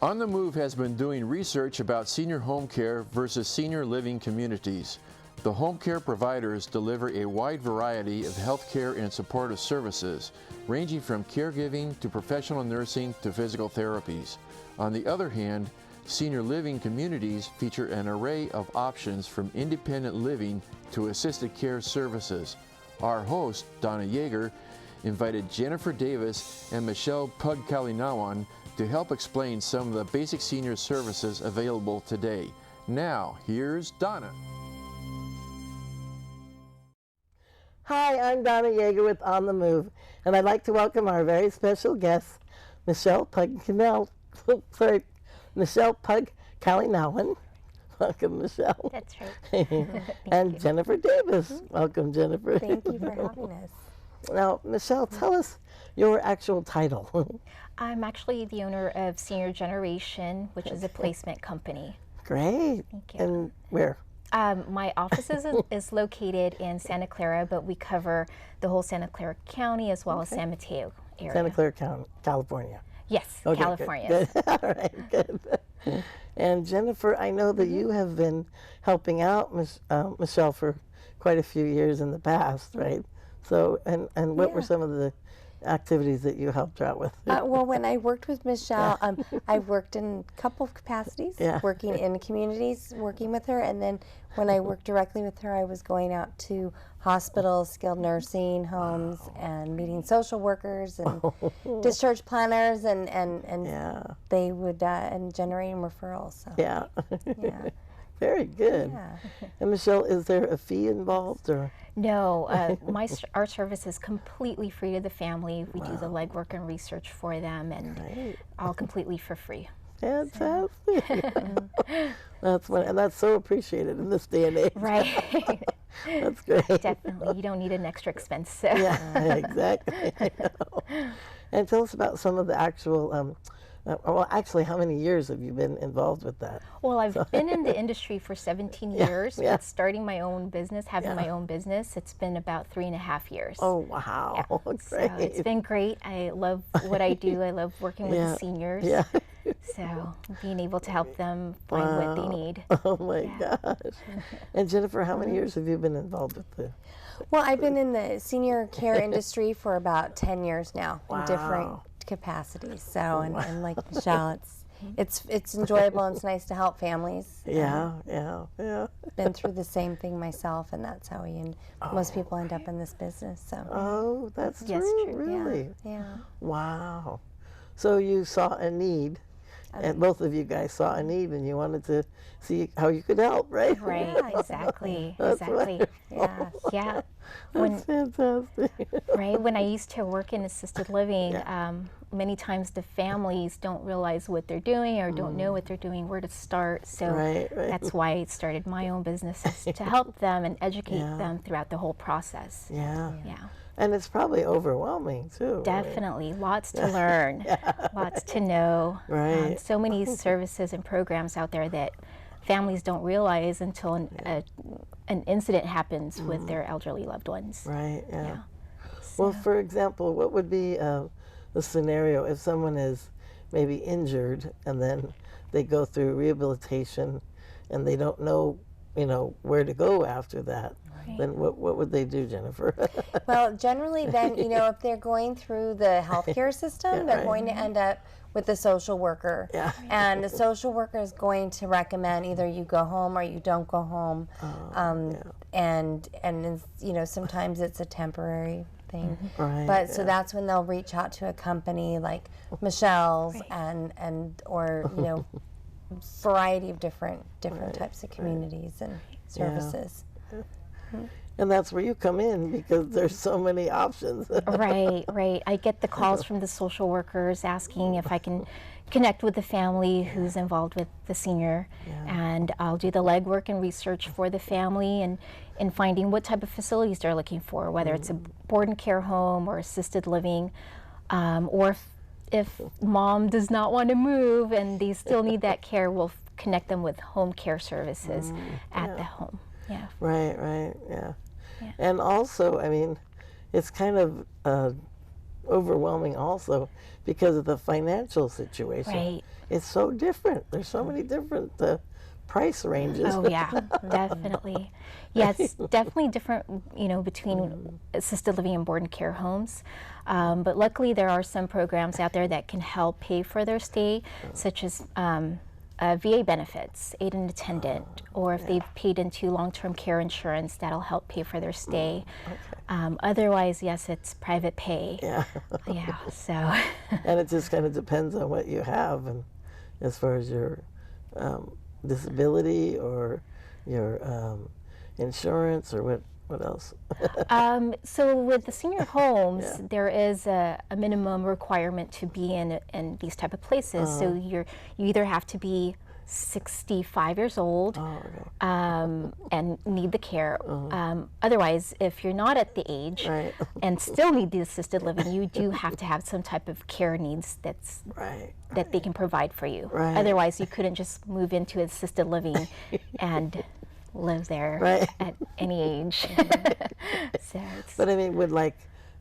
On the Move has been doing research about senior home care versus senior living communities. The home care providers deliver a wide variety of health care and supportive services, ranging from caregiving to professional nursing to physical therapies. On the other hand, senior living communities feature an array of options from independent living to assisted care services. Our host, Donna Yeager, invited Jennifer Davis and Michelle Pug-Kalinawan to help explain some of the basic senior services available today. Now, here's Donna. Hi, I'm Donna Yeager with On the Move, and I'd like to welcome our very special guest, Michelle Pug-Kalinawan. Welcome, Michelle. That's right. And Jennifer Davis. Welcome, Jennifer. Thank you for having us. Now, Michelle, tell us your actual title. I'm actually the owner of Senior Generation, which is a placement company. Great. Thank you. And where? My office is located in Santa Clara, but we cover the whole Santa Clara County as well as San Mateo area. Santa Clara County, California. Yes, Okay, California. Good. All right, good. And Jennifer, I know that you have been helping out Michelle for quite a few years in the past, right? So, and what were some of the activities that you helped her out with? Well, when I worked with Michelle, I worked in a couple of capacities, working in communities, working with her, and then when I worked directly with her, I was going out to hospitals, skilled nursing homes, and meeting social workers and discharge planners, and they would and generating referrals. So. Yeah. Yeah. Very good. Yeah. And Michelle, is there a fee involved, or? No, our service is completely free to the family. We do the legwork and research for them, and all completely for free. Fantastic. And that's so appreciated in this day and age. Right. That's great. Definitely. You don't need an extra expense. So. Yeah, exactly. And tell us about some of the actual, well, actually, how many years have you been involved with that? Well, I've been in the industry for 17 years. But starting my own business, having my own business, it's been about 3.5 years. Oh, wow. Yeah. Great. So it's been great. I love what I do. I love working with the seniors. Yeah. So being able to help them find what they need. Oh, my gosh. And Jennifer, how many years have you been involved with this? Well, I've been in the senior care industry for about 10 years now in different capacities. So, and like Michelle, it's enjoyable and it's nice to help families. Yeah. Been through the same thing myself, and that's how most people end up in this business. So. Oh, that's true. Really? Yeah. Wow. So you saw a need, and both of you guys saw a need, and you wanted to see how you could help, right? Right. Yeah, Exactly. That's Exactly. Yeah. Yeah. That's fantastic. Right. When I used to work in assisted living, many times the families don't realize what they're doing or don't know what they're doing, where to start. So that's why I started my own businesses to help them and educate them throughout the whole process. Yeah. Yeah. And it's probably overwhelming, too. Definitely. Lots to learn, lots to know. Right. So many services and programs out there that families don't realize until an incident happens with their elderly loved ones. Right, yeah. So, Well, for example, what would be the scenario if someone is maybe injured and then they go through rehabilitation and they don't know, where to go after that? Then what would they do, Jennifer? Well, generally then, if they're going through the healthcare system, they're going to end up with the social worker. Yeah. And the social worker is going to recommend either you go home or you don't go home. And sometimes it's a temporary thing. Right. But so that's when they'll reach out to a company like Michelle's or variety of different types of communities and services. And that's where you come in, because there's so many options. Right. I get the calls from the social workers asking if I can connect with the family who's involved with the senior, and I'll do the legwork and research for the family and finding what type of facilities they're looking for, whether it's a board and care home or assisted living, or if mom does not want to move and they still need that care, we'll connect them with home care services at the home. Yeah. Right, yeah. And also, I mean, it's kind of overwhelming also because of the financial situation. Right. It's so different. There's so many different price ranges. Oh yeah, definitely. Yeah, it's definitely different, between assisted living and board and care homes. But luckily there are some programs out there that can help pay for their stay, such as VA benefits, aid and attendant, or if they've paid into long-term care insurance, that'll help pay for their stay. Otherwise, yes, it's private pay. Yeah. Yeah, so. And it just kind of depends on what you have, and as far as your disability or your insurance, or what else? So with the senior homes, there is a minimum requirement to be in these type of places. So you either have to be 65 years old and need the care. Otherwise, if you're not at the age and still need the assisted living, you do have to have some type of care needs that they can provide for you. Otherwise, you couldn't just move into assisted living and live there at any age. But I mean, would like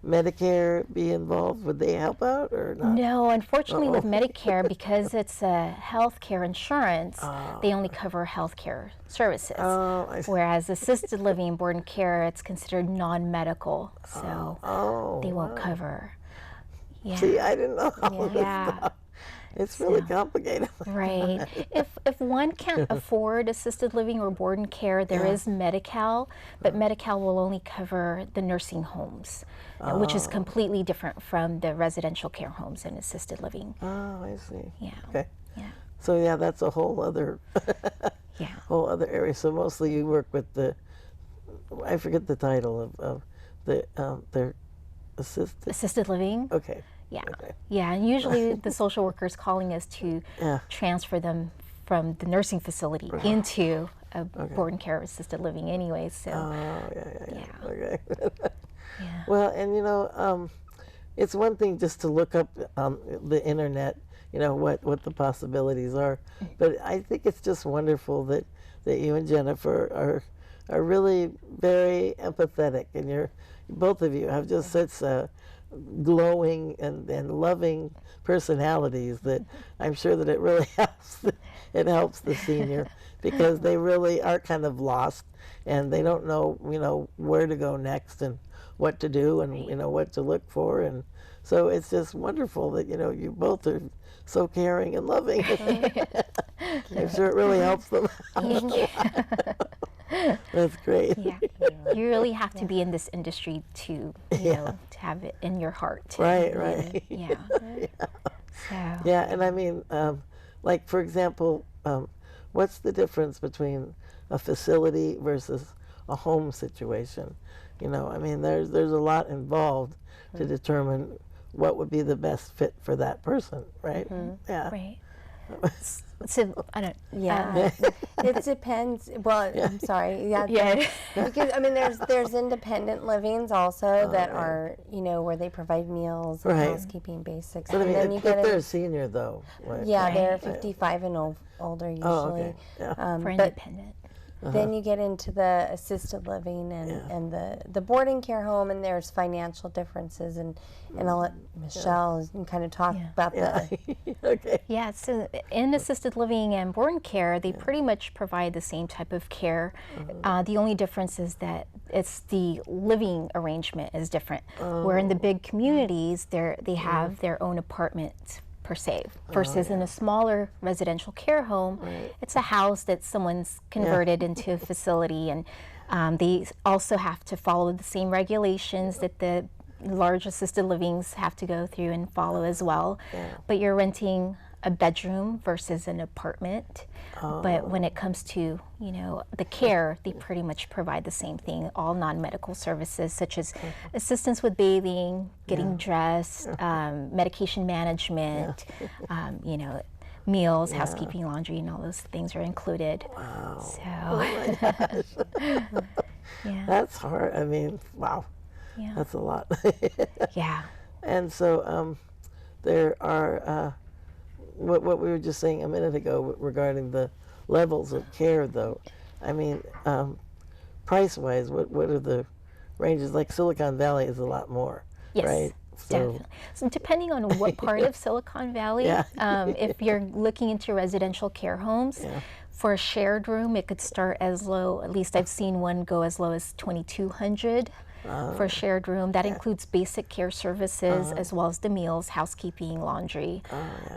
Medicare be involved? Would they help out or not? No, unfortunately with Medicare, because it's a health care insurance, they only cover health care services. Whereas assisted living and board and care, it's considered non-medical, so they won't cover. Yeah. See, I didn't know all this stuff. It's really complicated. Right. If one can't afford assisted living or board and care, there is Medi-Cal, but Medi-Cal will only cover the nursing homes, which is completely different from the residential care homes and assisted living. Oh, I see. Yeah. Okay. Yeah. So yeah, that's a whole other whole other area. So mostly you work with I forget the title of their assisted living. Okay. Yeah. Okay. Yeah, and usually the social worker is calling us to transfer them from the nursing facility into a board and care assisted living anyway. So. Yeah. Okay. Yeah. Well, and it's one thing just to look up on the internet, what the possibilities are, but I think it's just wonderful that you and Jennifer are really very empathetic, and both of you have just such glowing and loving personalities that I'm sure that it really helps the senior, because they really are kind of lost and they don't know where to go next and what to do and what to look for, and so it's just wonderful that you both are so caring and loving. I'm sure it really helps them. That's great. Yeah, you really have to be in this industry to to have it in your heart. Right. Yeah. So. Yeah, and I mean, like for example, what's the difference between a facility versus a home situation? I mean, there's a lot involved to determine what would be the best fit for that person, right? Yeah. Right. So I don't. Yeah, it depends. Well, I'm sorry. Yeah. Because I mean, there's independent livings also that are where they provide meals, and housekeeping basics. But I mean, and then if they're a senior though. They're 55 and older usually. Oh, okay. Yeah. For independent. Then you get into the assisted living and the boarding care home, and there's financial differences, and I'll let Michelle kind of talk about that. Okay. Yeah, so in assisted living and board and care, they pretty much provide the same type of care. The only difference is that it's the living arrangement is different. Where in the big communities, they have their own apartments per se, versus in a smaller residential care home, it's a house that someone's converted into a facility, and they also have to follow the same regulations that the large assisted livings have to go through and follow as well. But you're renting a bedroom versus an apartment. But when it comes to the care, they pretty much provide the same thing, all non-medical services such as assistance with bathing, getting dressed, medication management, meals, housekeeping, laundry, and all those things are included. Wow. So. Oh my gosh. That's hard. I mean, wow. Yeah. That's a lot. Yeah. And so there are what we were just saying a minute ago regarding the levels of care, though. I mean, price-wise, what are the ranges? Like Silicon Valley is a lot more, Yes. right? So, Definitely. So depending on what part of Silicon Valley, if you're looking into residential care homes, for a shared room, it could start as low, at least I've seen one go as low as $2,200 for a shared room. That includes basic care services as well as the meals, housekeeping, laundry.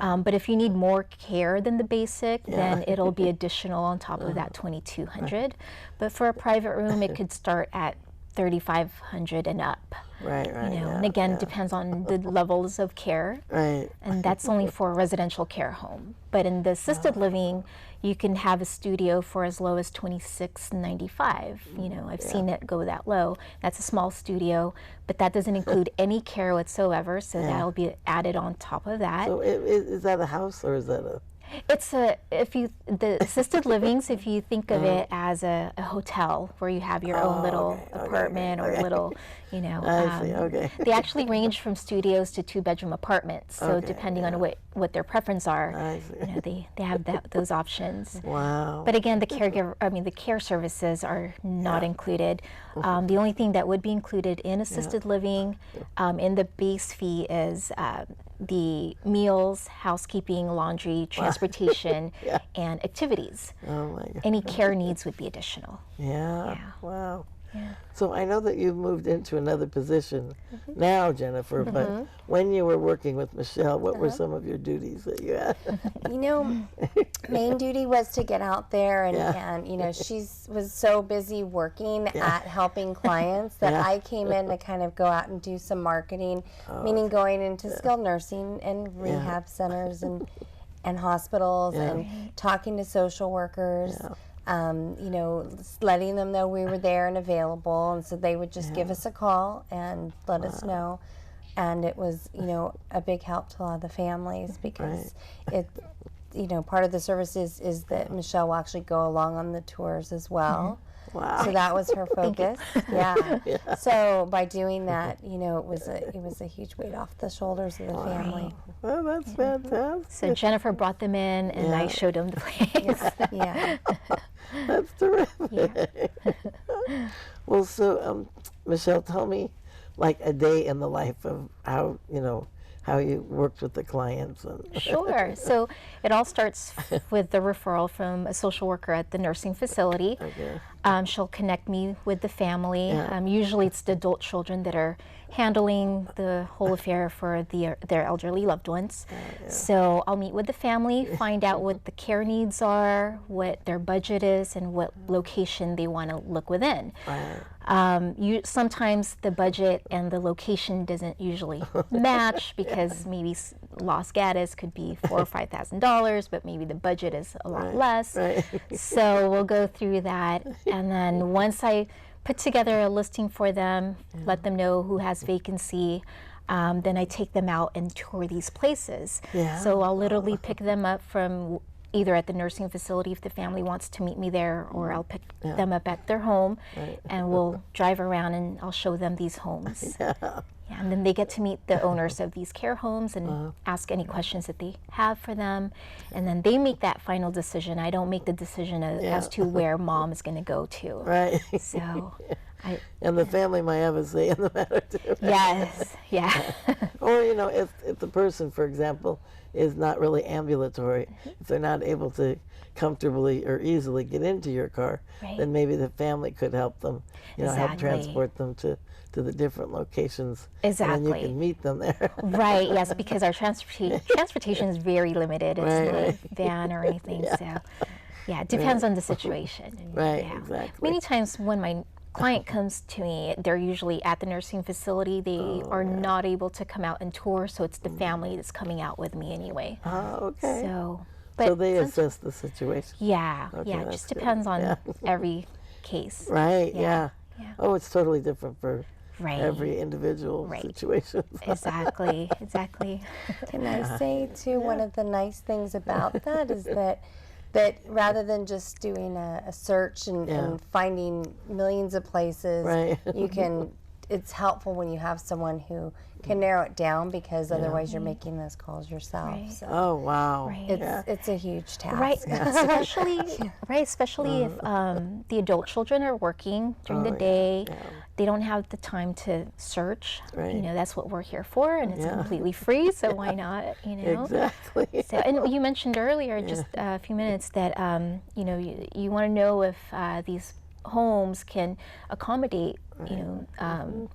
But if you need more care than the basic, then it'll be additional on top of that $2,200. But for a private room, it could start at $3,500 and up. Right. You know, and again, depends on the levels of care. Right. And that's only for a residential care home. But in the assisted living, you can have a studio for as low as $26.95. You know, I've seen it go that low. That's a small studio, but that doesn't include any care whatsoever, so that'll be added on top of that. So is that a house or is that a? It's the assisted livings, if you think of it as a hotel where you have your own little apartment or little, you know. I see, okay. They actually range from studios to 2-bedroom apartments. So depending on what their preference are, you know, they have those options. Wow. But again, the care services are not included. The only thing that would be included in assisted living in the base fee is the meals, housekeeping, laundry, transportation, and activities. Oh my God. Any care needs would be additional. Yeah. Wow. Yeah. So I know that you've moved into another position now, Jennifer, but when you were working with Michelle, what were some of your duties that you had? You know, main duty was to get out there and you know, she was so busy working at helping clients that I came in to kind of go out and do some marketing, meaning going into skilled nursing and rehab centers and hospitals and talking to social workers. You know, letting them know we were there and available, and so they would just give us a call and let us know. And it was, you know, a big help to a lot of the families because it, you know, part of the service is that Michelle will actually go along on the tours as well. Wow. So that was her focus. So by doing that, you know, it was a huge weight off the shoulders of the family. Well, that's fantastic. So Jennifer brought them in, and I showed them the place. That's terrific. Well, so Michelle, tell me like a day in the life of how you worked with the clients. Sure. So it all starts with the referral from a social worker at the nursing facility. She'll connect me with the family. Usually it's the adult children that are handling the whole affair for their elderly loved ones. So I'll meet with the family, find out what the care needs are, what their budget is, and what location they want to look within. Sometimes the budget and the location doesn't usually match because maybe Los Gatos could be $4,000 or $5,000, but maybe the budget is a lot less. So we'll go through that, and then once I put together a listing for them, let them know who has vacancy, then I take them out and tour these places. So I'll literally pick them up from either at the nursing facility if the family wants to meet me there, or I'll pick them up at their home, and we'll drive around and I'll show them these homes. And then they get to meet the owners of these care homes and ask any questions that they have for them. And then they make that final decision. I don't make the decision as to where mom is going to go to. So, and the family might have a say in the matter too. Yes, Or, you know, if the person, for example, is not really ambulatory, if they're not able to comfortably or easily get into your car, then maybe the family could help them, you know, help transport them to the different locations. And then you can meet them there. Yes, because our transportation is very limited. It's not a van or anything. So, it depends on the situation. Exactly. Many times when my client comes to me, they're usually at the nursing facility. They are not able to come out and tour, so it's the family that's coming out with me anyway. Okay. So they assess the situation. It just depends on every case. Oh, it's totally different for every individual situation. Exactly. Can I say too, one of the nice things about that is that rather than just doing a search and finding millions of places, you can it's helpful when you have someone who can narrow it down, because otherwise you're making those calls yourself. Right. So Oh, wow. Right. it's a huge task. Right, especially if the adult children are working during the day. They don't have the time to search. Right. You know, that's what we're here for, and it's completely free, so why not, you know? Exactly. So, and you mentioned earlier, just a few minutes, that, you know, you want to know if these homes can accommodate, you know,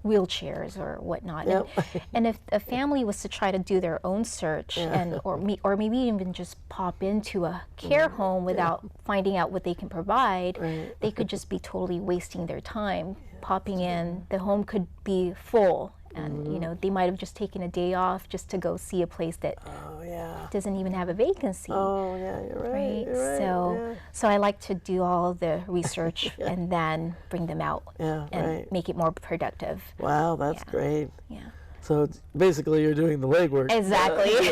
wheelchairs or whatnot. Yep. And if a family was to try to do their own search, and or maybe even just pop into a care home without finding out what they can provide, they could just be totally wasting their time popping in. The home could be full, and you know, they might have just taken a day off just to go see a place that doesn't even have a vacancy. Oh, yeah, you're right. You're right. So I like to do all the research and then bring them out and make it more productive. Wow, that's great. Yeah. So basically you're doing the legwork. Exactly.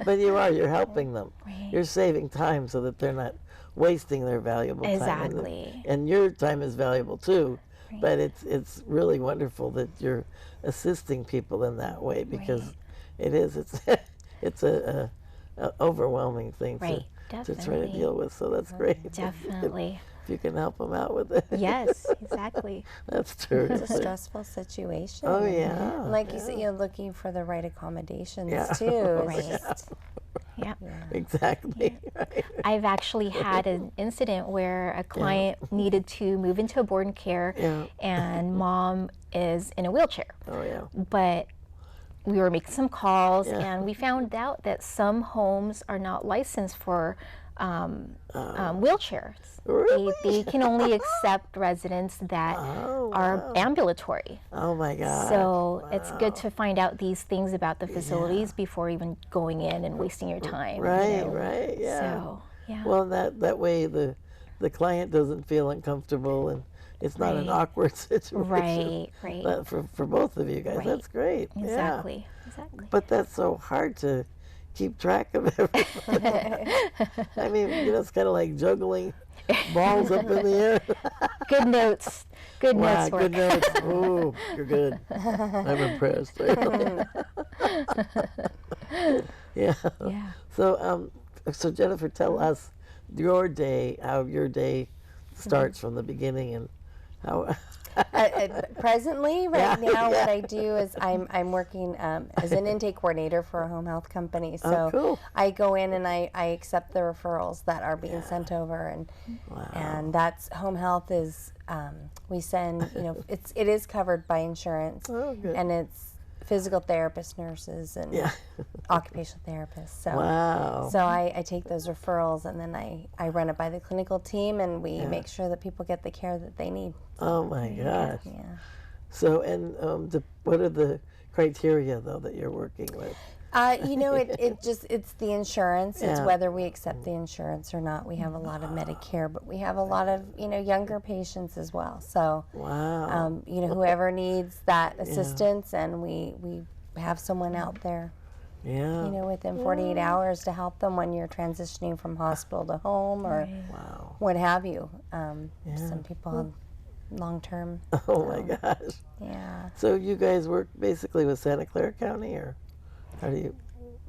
But you're helping them. Right. You're saving time so that they're not wasting their valuable time. Exactly. And your time is valuable too. But it's really wonderful that you're assisting people in that way, because it's a overwhelming thing to try to deal with. So that's great. Definitely. If you can help them out with it. Yes, exactly. That's true. It's a stressful situation. Oh, yeah. And like you said, you're looking for the right accommodations too. It's Yeah. Exactly. Right. I've actually had an incident where a client needed to move into a board and care, and mom is in a wheelchair. Oh, yeah. But we were making some calls, and we found out that some homes are not licensed for wheelchairs. Really? They can only accept residents that are ambulatory. Oh, my God. So it's good to find out these things about the facilities before even going in and wasting your time. Right, you know? right, yeah. So, yeah. Well, that way the client doesn't feel uncomfortable, and it's not an awkward situation. Right. For both of you guys. Right. That's great. Exactly. Yeah. Exactly. But that's so hard to keep track of everybody. I mean, you know, it's kind of like juggling balls up in the air. Good notes. Good notes work. Good notes. Ooh, you're good. I'm impressed. Yeah. So, so Jennifer, tell us your day, how your day starts from the beginning, and how. Presently, right now, what I do is I'm working as an intake coordinator for a home health company. So cool. I go in and I accept the referrals that are being sent over, and that's home health is we send, you know, it is covered by insurance, and it's physical therapists, nurses, and occupational therapists. So so I take those referrals, and then I run it by the clinical team, and we make sure that people get the care that they need. Oh my gosh. Yeah. So, and what are the criteria though that you're working with? You know, it's the insurance. It's whether we accept the insurance or not. We have a lot of Medicare, but we have a lot of, you know, younger patients as well. So, you know, whoever needs that assistance, and we have someone out there, you know, within 48 hours to help them when you're transitioning from hospital to home or what have you. Some people have long-term. Oh my gosh. Yeah. So you guys work basically with Santa Clara County, or how do you?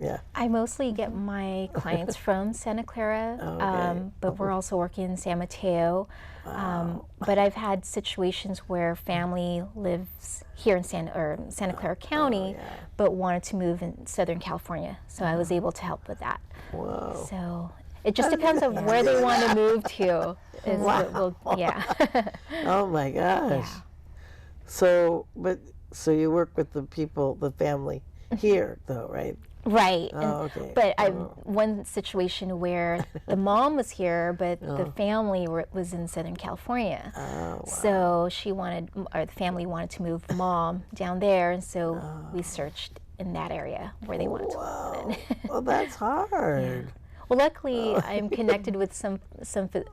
Yeah. I mostly get my clients from Santa Clara, but we're also working in San Mateo. But I've had situations where family lives here in Santa Clara County, but wanted to move in Southern California, so I was able to help with that. Wow. So it just depends on where they want to move to. Is what we'll, Oh my gosh. So, so you work with the people, the family here, though, right? Right. Oh, okay. But one situation where the mom was here, but the family was in Southern California. Oh, wow. So the family wanted to move mom down there, and so we searched in that area where they wanted to live in. Well, that's hard. Well, luckily, I'm connected with some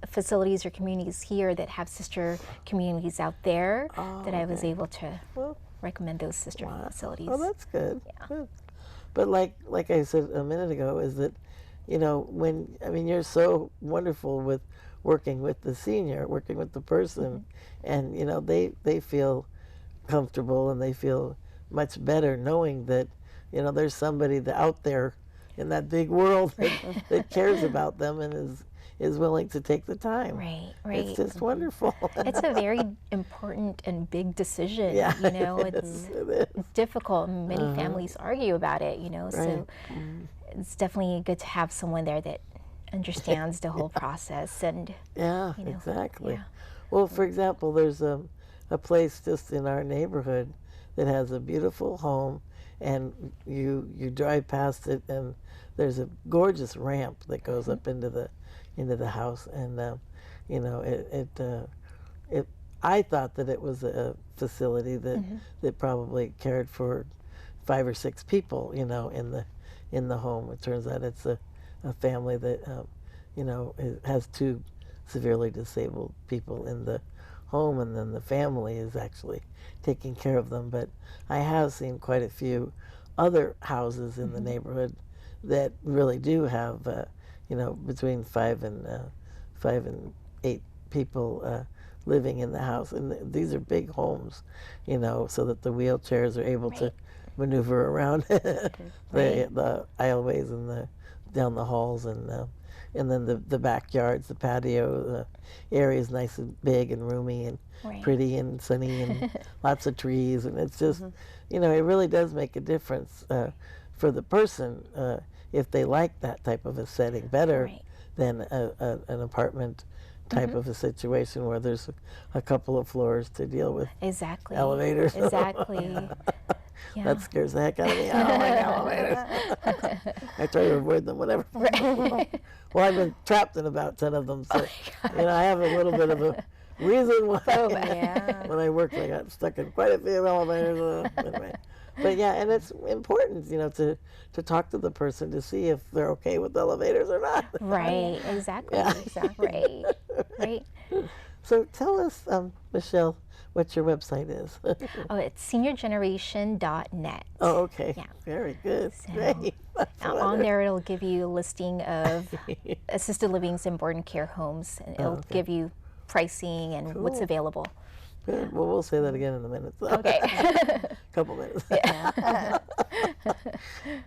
facilities or communities here that have sister communities out there that I was able to recommend those sister facilities. Oh, that's good. Yeah. Good. But like I said a minute ago, is that, you know, you're so wonderful with working with the senior, working with the person, and you know, they feel comfortable and they feel much better knowing that, you know, there's somebody out there in that big world that cares about them and is willing to take the time. Right. It's just wonderful. It's a very important and big decision. Yeah, You know, it's difficult. Many Uh-huh. families argue about it, you know, so Right. it's definitely good to have someone there that understands the whole process and Yeah, you know, exactly. yeah. Well, for example, there's a place just in our neighborhood that has a beautiful home, and you drive past it, and there's a gorgeous ramp that goes up into the house, and you know, it I thought that it was a facility that probably cared for 5 or 6 people, you know, in the home. It turns out it's a family that you know, has 2 severely disabled people in the home, and then the family is actually taking care of them. But I have seen quite a few other houses in the neighborhood that really do have, you know, between 5 and 8 people living in the house, and these are big homes, you know, so that the wheelchairs are able to maneuver around the aisleways and down the halls, and then the backyards, the patio area is nice and big and roomy and pretty and sunny and lots of trees, and it's just, you know, it really does make a difference for the person if they like that type of a setting better than an apartment type of a situation where there's a couple of floors to deal with. Exactly. Elevators. Exactly. Yeah. That scares the heck out of me. I don't like elevators. I try to avoid them, whatever. Well, I've been trapped in about 10 of them, so you know, I have a little bit of a reason why. When I worked, I got stuck in quite a few elevators. Anyway. But yeah, and it's important, you know, to talk to the person to see if they're okay with elevators or not. Right. Exactly. Yeah. Exactly. Right. So tell us, Michelle, what your website is. Oh, it's seniorgeneration.net. Oh, okay. Yeah. Very good. So, Great. On there, it'll give you a listing of assisted livings and board and care homes, and it'll give you pricing and what's Cool. available. Good. Well, we'll say that again in a minute. So. Okay. Couple minutes.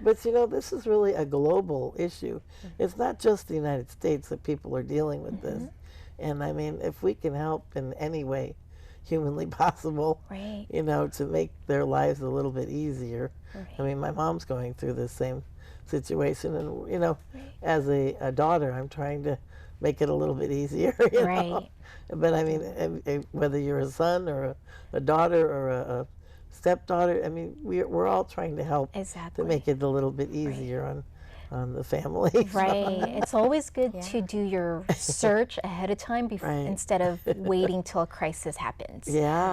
But you know, this is really a global issue. It's not just the United States that people are dealing with this. And I mean, if we can help in any way humanly possible, you know, to make their lives a little bit easier. I mean, my mom's going through the same situation, and you know, as a daughter, I'm trying to make it a little bit easier. You know? But I mean, whether you're a son or a daughter or a stepdaughter, I mean, we're all trying to help to make it a little bit easier on the family. It's always good to do your search ahead of time instead of waiting till a crisis happens.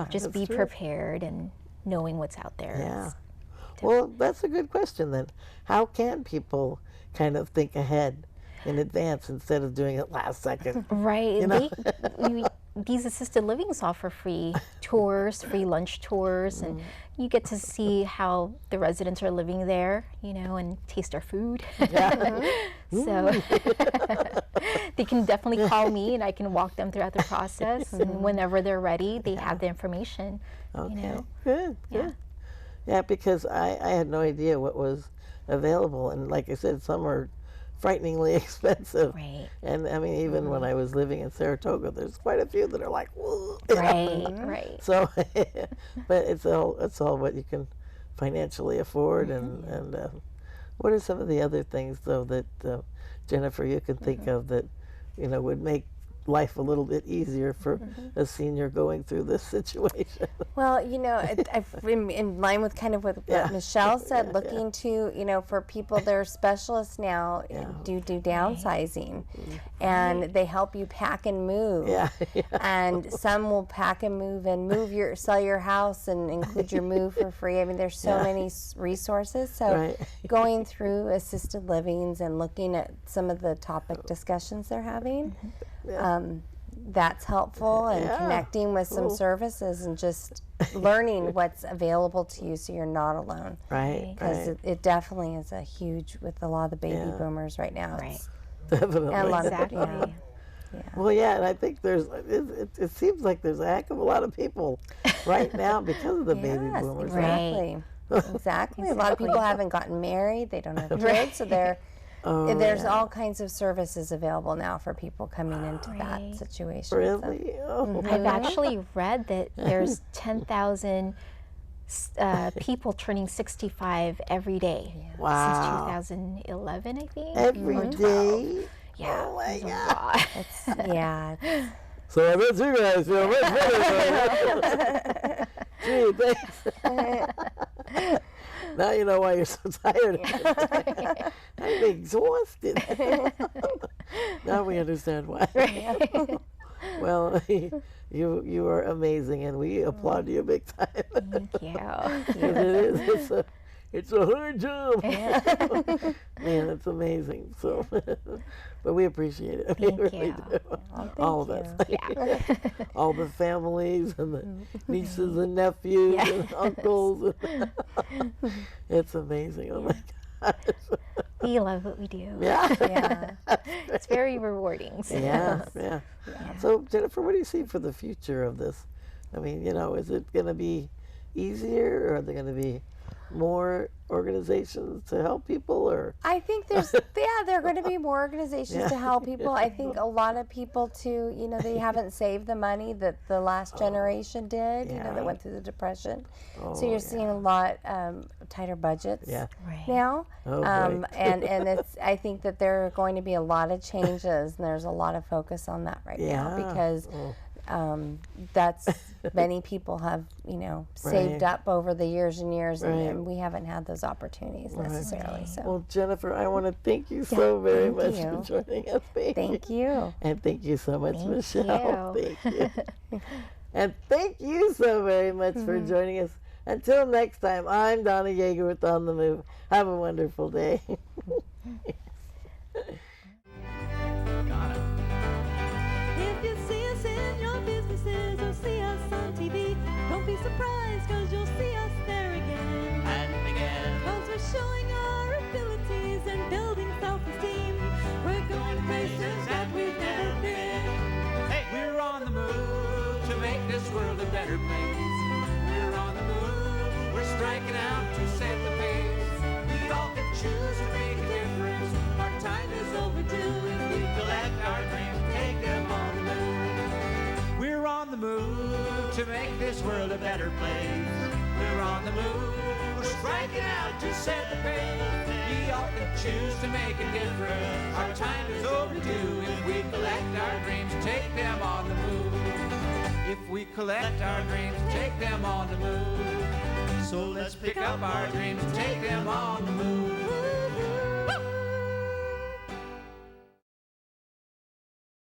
Just be prepared and knowing what's out there. Well, that's a good question then. How can people kind of think ahead in advance instead of doing it last second? You know? These assisted livings offer free tours, free lunch tours, and you get to see how the residents are living there, you know, and taste our food. So they can definitely call me, and I can walk them throughout the process. And whenever they're ready, they have the information. You know? Good. Yeah, because I had no idea what was available, and like I said, some are frighteningly expensive. And I mean, even when I was living in Saratoga, there's quite a few that are like, whoa. So, but it's all what you can financially afford, and what are some of the other things though that Jennifer, you can think of that, you know, would make life a little bit easier for a senior going through this situation? Well, you know, in line with kind of what Michelle said, looking to, you know, for people that are specialists now do downsizing, and they help you pack and move. And some will pack and sell your house and include your move for free. I mean, there's so many resources. So going through assisted livings and looking at some of the topic discussions they're having, that's helpful, and connecting with some services and just learning what's available to you so you're not alone. Because it definitely is a huge, with a lot of the baby boomers right now. Definitely. And a lot of Well, yeah, and I think it seems like there's a heck of a lot of people right now because of the baby boomers. Exactly. Exactly. A lot of people haven't gotten married. They don't have kids, so there's all kinds of services available now for people coming into that situation. Really? So. I've actually read that there's 10,000 people turning 65 every day since 2011, I think. Every day? Yeah. Oh my God. Yeah. So I bet you guys feel much better. Gee, thanks. Now you know why you're so tired. I'm exhausted. Now we understand why. Well, you are amazing, and we applaud you big time. Thank you. It's a hard job. Man, it's amazing. So, but we appreciate it. We really do. All of us. Yeah. All the families and the nieces and nephews and uncles. It's amazing. Oh my gosh. We love what we do. Yeah. It's very rewarding. So. Yeah. So, Jennifer, what do you see for the future of this? I mean, is it going to be easier, or are there going to be more organizations to help people, or? I think there are going to be more organizations to help people. I think a lot of people too, they haven't saved the money that the last generation did, that went through the Depression. So you're seeing a lot tighter budgets now. And I think that there are going to be a lot of changes, and there's a lot of focus on that right now, because that's many people have saved up over the years and years, and we haven't had those opportunities necessarily. So, well, Jennifer, I want to thank you so very much for joining us. Thank you. And thank you so much, Michelle. Thank you. And thank you so very much for joining us. Until next time, I'm Donna Yeager with On the Move. Have a wonderful day. Don't be surprised, cause you'll see us there again and again. Cause we're showing our abilities and building self-esteem. We're going to places that we've never been. Hey, we're on the move to make this world a better place. We're on the move, we're striking out to set the pace. We all can choose to make a difference. Our time is overdue. If we collect our dreams, take them on the move. We're on the move to make this world a better place. We're on the move, we're striking out to set the pace. We all can choose to make a difference. Our time is overdue. If we collect our dreams, take them on the move. If we collect our dreams, take them on the move. So let's pick up our dreams, take them on the move.